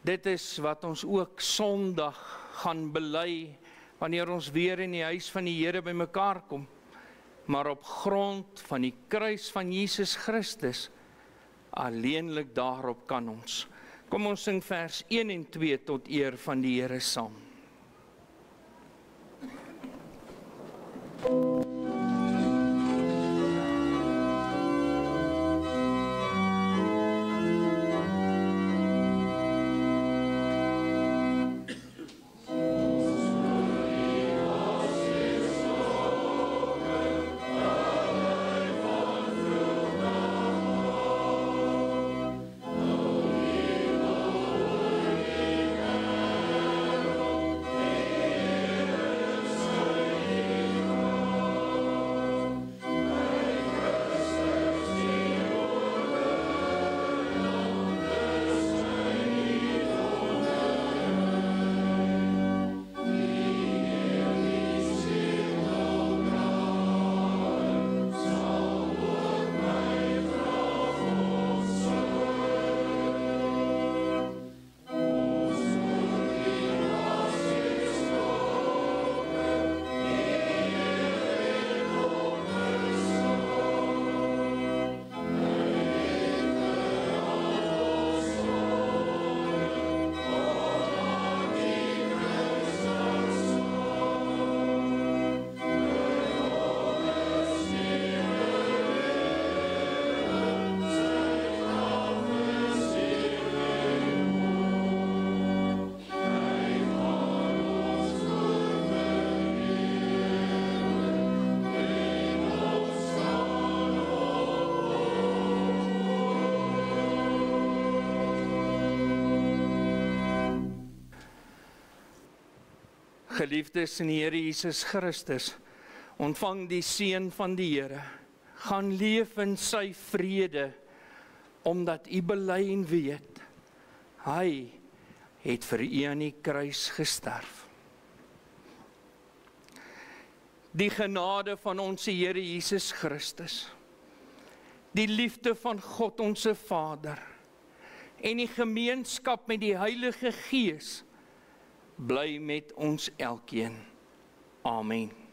Dit is wat ons ook Sondag gaan bely, wanneer ons weer in die huis van die Here bymekaar kom. Maar op grond van die kruis van Jesus Christus, alleenlik daarop kan ons. Kom ons sing vers 1 en 2 tot eer van die Here saam. Geliefdes in die Here Jesus Christus, ontvang die seën van die Here. Gaan leef in sy vrede, omdat u bely en weet, hy het vir u aan die kruis gesterf. Die genade van ons Here Jesus Christus, die liefde van God ons Vader, en die gemeenskap met die Heilige Gees, bly met ons elkeen. Amen.